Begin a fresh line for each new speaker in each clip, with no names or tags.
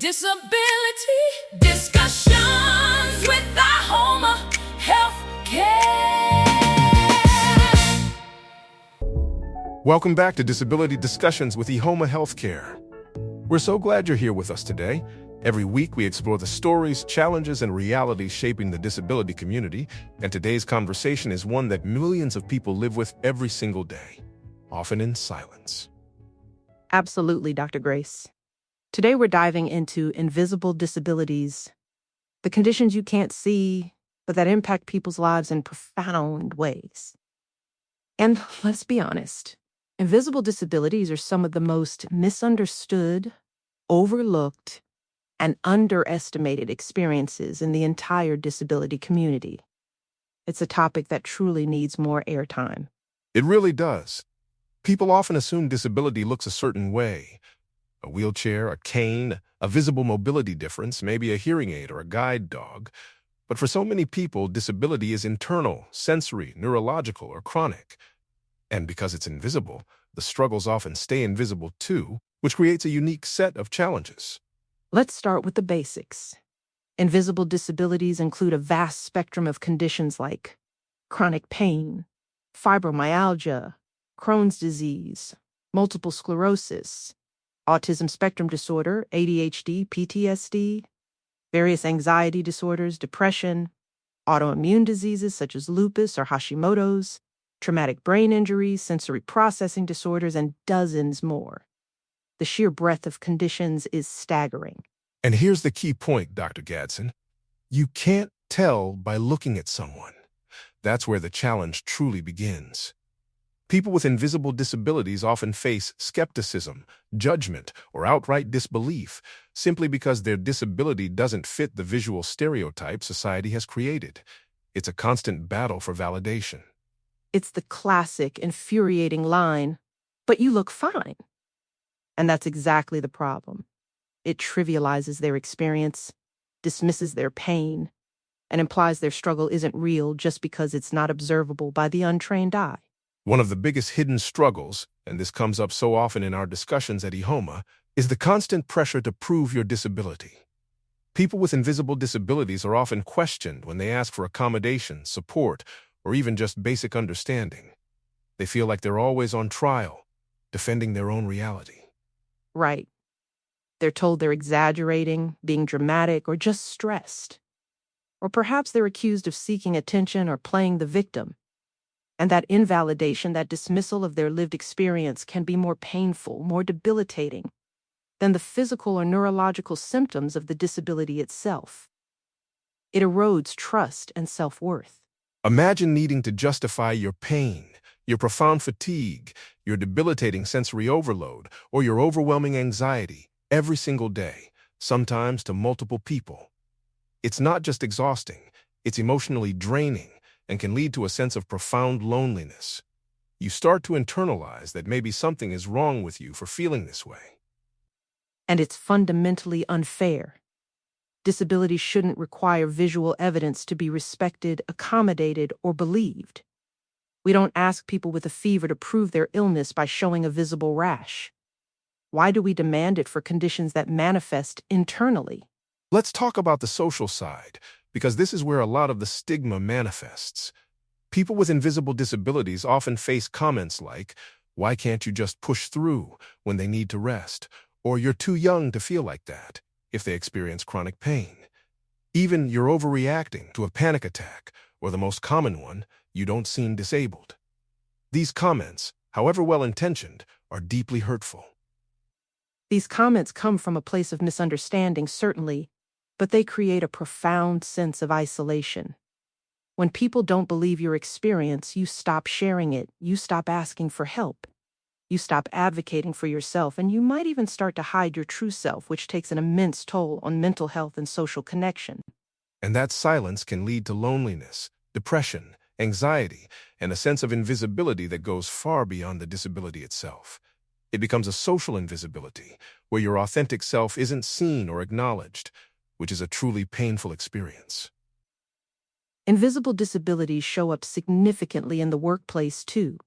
Disability discussions with Ihoma Healthcare.
Welcome back to Disability Discussions with Ihoma Healthcare. We're so glad you're here with us today. Every week we explore the stories, challenges, and realities shaping the disability community, and today's conversation is one that millions of people live with every single day, often in silence.
Absolutely, Dr. Grace. Today we're diving into invisible disabilities, the conditions you can't see, but that impact people's lives in profound ways. And let's be honest, invisible disabilities are some of the most misunderstood, overlooked, and underestimated experiences in the entire disability community. It's a topic that truly needs more airtime.
It really does. People often assume disability looks a certain way. A wheelchair, a cane, a visible mobility difference, maybe a hearing aid or a guide dog. But for so many people, disability is internal, sensory, neurological, or chronic. And because it's invisible, the struggles often stay invisible too, which creates a unique set of challenges.
Let's start with the basics. Invisible disabilities include a vast spectrum of conditions like chronic pain, fibromyalgia, Crohn's disease, multiple sclerosis, autism spectrum disorder, ADHD, PTSD, various anxiety disorders, depression, autoimmune diseases such as lupus or Hashimoto's, traumatic brain injuries, sensory processing disorders, and dozens more. The sheer breadth of conditions is staggering.
And here's the key point, Dr. Gadsden. You can't tell by looking at someone. That's where the challenge truly begins. People with invisible disabilities often face skepticism, judgment, or outright disbelief simply because their disability doesn't fit the visual stereotype society has created. It's a constant battle for validation.
It's the classic, infuriating line, "But you look fine." And that's exactly the problem. It trivializes their experience, dismisses their pain, and implies their struggle isn't real just because it's not observable by the untrained eye.
One of the biggest hidden struggles, and this comes up so often in our discussions at Ihoma, is the constant pressure to prove your disability. People with invisible disabilities are often questioned when they ask for accommodation, support, or even just basic understanding. They feel like they're always on trial, defending their own reality.
Right. They're told they're exaggerating, being dramatic, or just stressed. Or perhaps they're accused of seeking attention or playing the victim. And that invalidation, that dismissal of their lived experience can be more painful, more debilitating than the physical or neurological symptoms of the disability itself. It erodes trust and self-worth.
Imagine needing to justify your pain, your profound fatigue, your debilitating sensory overload, or your overwhelming anxiety every single day, sometimes to multiple people. It's not just exhausting, it's emotionally draining and can lead to a sense of profound loneliness. You start to internalize that maybe something is wrong with you for feeling this way.
And it's fundamentally unfair. Disability shouldn't require visual evidence to be respected, accommodated, or believed. We don't ask people with a fever to prove their illness by showing a visible rash. Why do we demand it for conditions that manifest internally?
Let's talk about the social side, because this is where a lot of the stigma manifests. People with invisible disabilities often face comments like, "Why can't you just push through?" when they need to rest, or "You're too young to feel like that," if they experience chronic pain. Even "You're overreacting to a panic attack," or the most common one, "You don't seem disabled." These comments, however well-intentioned, are deeply hurtful.
These comments come from a place of misunderstanding, certainly, but they create a profound sense of isolation. When people don't believe your experience, you stop sharing it, you stop asking for help, you stop advocating for yourself, and you might even start to hide your true self, which takes an immense toll on mental health and social connection.
And that silence can lead to loneliness, depression, anxiety, and a sense of invisibility that goes far beyond the disability itself. It becomes a social invisibility, where your authentic self isn't seen or acknowledged, which is a truly painful experience.
Invisible disabilities show up significantly in the workplace, too.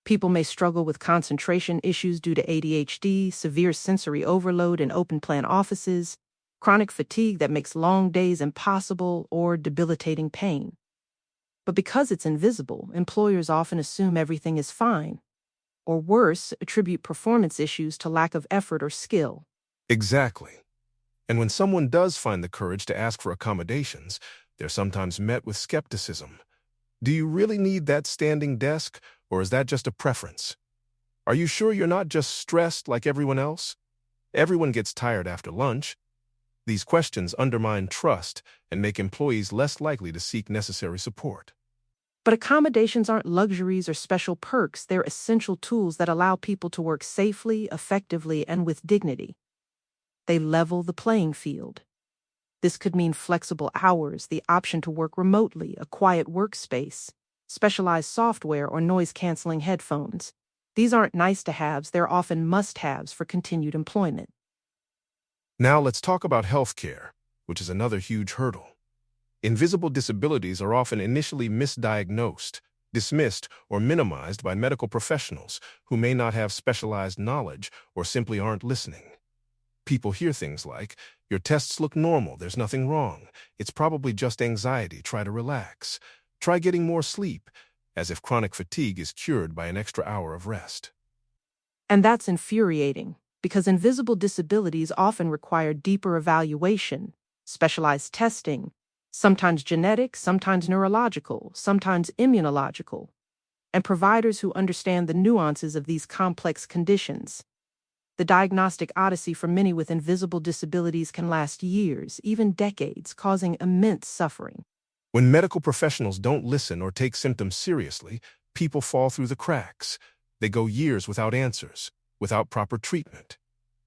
People may struggle with concentration issues due to ADHD, severe sensory overload in open-plan offices, chronic fatigue that makes long days impossible, or debilitating pain. But because it's invisible, employers often assume everything is fine, or worse, attribute performance issues to lack of effort or skill.
Exactly. And when someone does find the courage to ask for accommodations, they're sometimes met with skepticism. Do you really need that standing desk, or is that just a preference? Are you sure you're not just stressed like everyone else? Everyone gets tired after lunch. These questions undermine trust and make employees less likely to seek necessary support.
But accommodations aren't luxuries or special perks, they're essential tools that allow people to work safely, effectively, and with dignity. They level the playing field. This could mean flexible hours, the option to work remotely, a quiet workspace, specialized software, or noise-canceling headphones. These aren't nice-to-haves, they're often must-haves for continued employment.
Now let's talk about healthcare, which is another huge hurdle. Invisible disabilities are often initially misdiagnosed, dismissed, or minimized by medical professionals who may not have specialized knowledge or simply aren't listening. People hear things like, "Your tests look normal, there's nothing wrong. It's probably just anxiety, try to relax. Try getting more sleep," as if chronic fatigue is cured by an extra hour of rest.
And that's infuriating, because invisible disabilities often require deeper evaluation, specialized testing, sometimes genetic, sometimes neurological, sometimes immunological, and providers who understand the nuances of these complex conditions. The diagnostic odyssey for many with invisible disabilities can last years, even decades, causing immense suffering.
When medical professionals don't listen or take symptoms seriously, people fall through the cracks. They go years without answers, without proper treatment.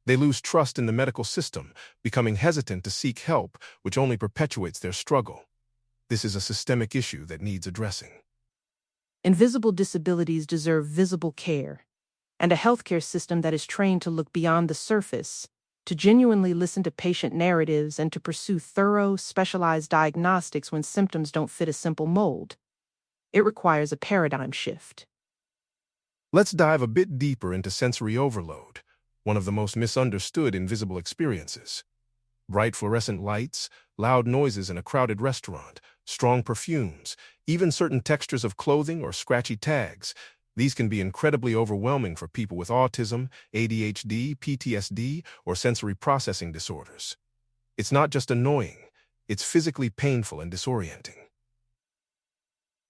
They lose trust in the medical system, becoming hesitant to seek help, which only perpetuates their struggle. This is a systemic issue that needs addressing.
Invisible disabilities deserve visible care, and a healthcare system that is trained to look beyond the surface, to genuinely listen to patient narratives, and to pursue thorough, specialized diagnostics when symptoms don't fit a simple mold. It requires a paradigm shift.
Let's dive a bit deeper into sensory overload, one of the most misunderstood invisible experiences. Bright fluorescent lights, loud noises in a crowded restaurant, strong perfumes, even certain textures of clothing or scratchy tags. These can be incredibly overwhelming for people with autism, ADHD, PTSD, or sensory processing disorders. It's not just annoying, it's physically painful and disorienting.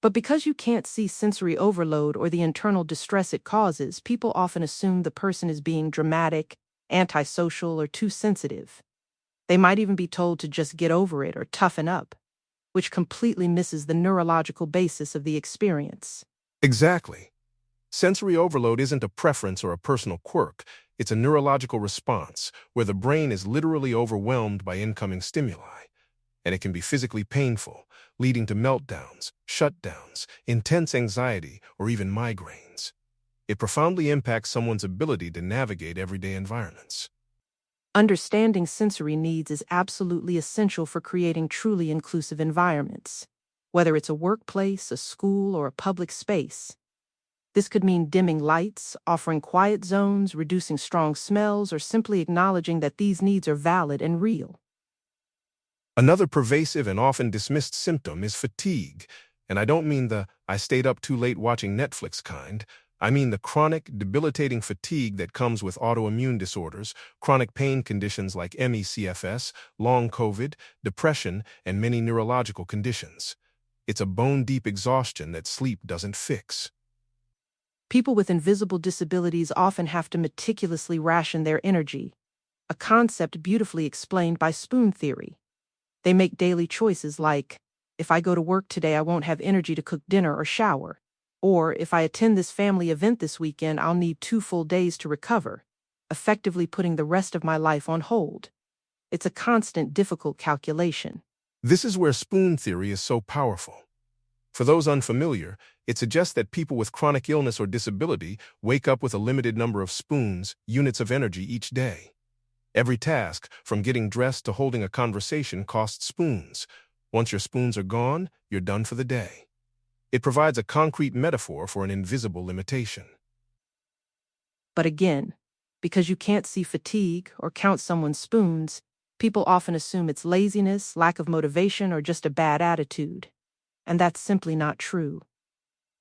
But because you can't see sensory overload or the internal distress it causes, people often assume the person is being dramatic, antisocial, or too sensitive. They might even be told to just get over it or toughen up, which completely misses the neurological basis of the experience.
Exactly. Sensory overload isn't a preference or a personal quirk, it's a neurological response where the brain is literally overwhelmed by incoming stimuli. And it can be physically painful, leading to meltdowns, shutdowns, intense anxiety, or even migraines. It profoundly impacts someone's ability to navigate everyday environments.
Understanding sensory needs is absolutely essential for creating truly inclusive environments, whether it's a workplace, a school, or a public space. This could mean dimming lights, offering quiet zones, reducing strong smells, or simply acknowledging that these needs are valid and real.
Another pervasive and often dismissed symptom is fatigue, and I don't mean the "I stayed up too late watching Netflix" kind. I mean the chronic, debilitating fatigue that comes with autoimmune disorders, chronic pain conditions like ME/CFS, long COVID, depression, and many neurological conditions. It's a bone-deep exhaustion that sleep doesn't fix.
People with invisible disabilities often have to meticulously ration their energy, a concept beautifully explained by spoon theory. They make daily choices like, if I go to work today, I won't have energy to cook dinner or shower. Or, if I attend this family event this weekend, I'll need 2 full days to recover, effectively putting the rest of my life on hold. It's a constant, difficult calculation.
This is where spoon theory is so powerful. For those unfamiliar, it suggests that people with chronic illness or disability wake up with a limited number of spoons, units of energy each day. Every task, from getting dressed to holding a conversation, costs spoons. Once your spoons are gone, you're done for the day. It provides a concrete metaphor for an invisible limitation.
But again, because you can't see fatigue or count someone's spoons, people often assume it's laziness, lack of motivation, or just a bad attitude. And that's simply not true.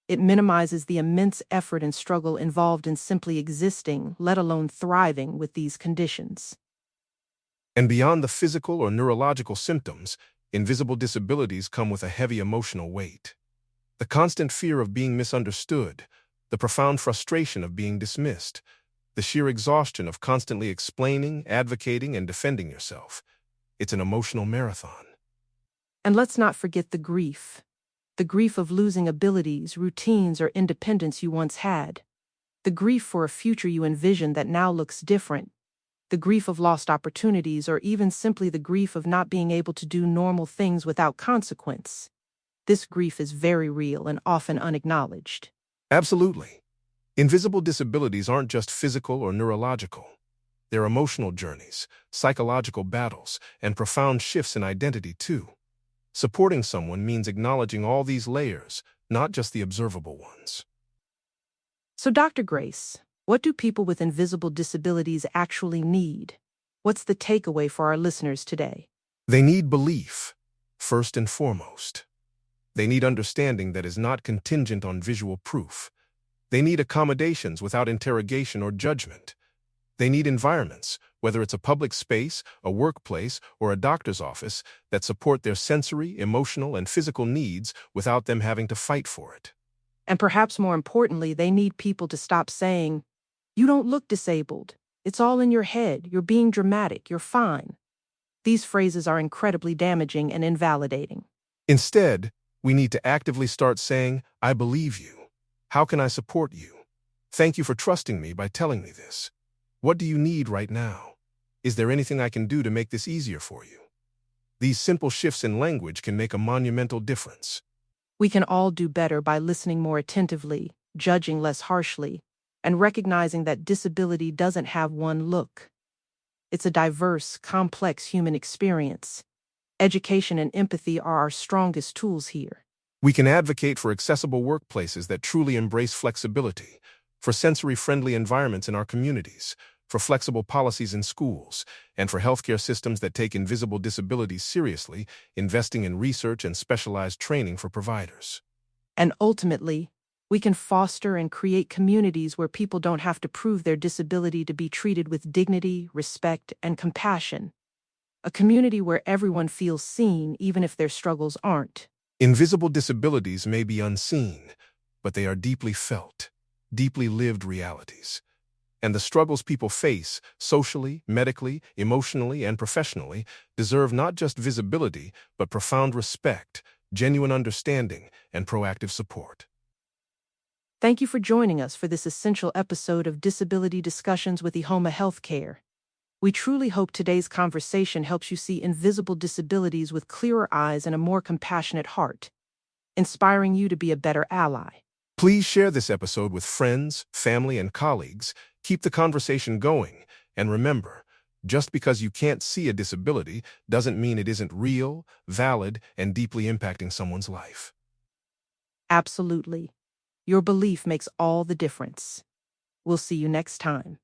It minimizes the immense effort and struggle involved in simply existing, let alone thriving, with these conditions.
And beyond the physical or neurological symptoms, invisible disabilities come with a heavy emotional weight. The constant fear of being misunderstood, the profound frustration of being dismissed, the sheer exhaustion of constantly explaining, advocating, and defending yourself. It's an emotional marathon.
And let's not forget the grief. The grief of losing abilities, routines, or independence you once had. The grief for a future you envisioned that now looks different. The grief of lost opportunities, or even simply the grief of not being able to do normal things without consequence. This grief is very real and often unacknowledged.
Absolutely. Invisible disabilities aren't just physical or neurological. They're emotional journeys, psychological battles, and profound shifts in identity, too. Supporting someone means acknowledging all these layers, not just the observable ones.
So, Dr. Grace, what do people with invisible disabilities actually need? What's the takeaway for our listeners today?
They need belief, first and foremost. They need understanding that is not contingent on visual proof. They need accommodations without interrogation or judgment. They need environments, whether it's a public space, a workplace, or a doctor's office, that support their sensory, emotional, and physical needs without them having to fight for it.
And perhaps more importantly, they need people to stop saying, "You don't look disabled. It's all in your head. You're being dramatic. You're fine." These phrases are incredibly damaging and invalidating.
Instead, we need to actively start saying, "I believe you. How can I support you? Thank you for trusting me by telling me this. What do you need right now? Is there anything I can do to make this easier for you?" These simple shifts in language can make a monumental difference.
We can all do better by listening more attentively, judging less harshly, and recognizing that disability doesn't have one look. It's a diverse, complex human experience. Education and empathy are our strongest tools here.
We can advocate for accessible workplaces that truly embrace flexibility, for sensory-friendly environments in our communities, for flexible policies in schools, and for healthcare systems that take invisible disabilities seriously, investing in research and specialized training for providers.
And ultimately, we can foster and create communities where people don't have to prove their disability to be treated with dignity, respect, and compassion. A community where everyone feels seen even if their struggles aren't.
Invisible disabilities may be unseen, but they are deeply felt, deeply lived realities. And the struggles people face, socially, medically, emotionally, and professionally, deserve not just visibility, but profound respect, genuine understanding, and proactive support.
Thank you for joining us for this essential episode of Disability Discussions with Ihoma Healthcare. We truly hope today's conversation helps you see invisible disabilities with clearer eyes and a more compassionate heart, inspiring you to be a better ally.
Please share this episode with friends, family, and colleagues. Keep the conversation going, and remember, just because you can't see a disability doesn't mean it isn't real, valid, and deeply impacting someone's life.
Absolutely. Your belief makes all the difference. We'll see you next time.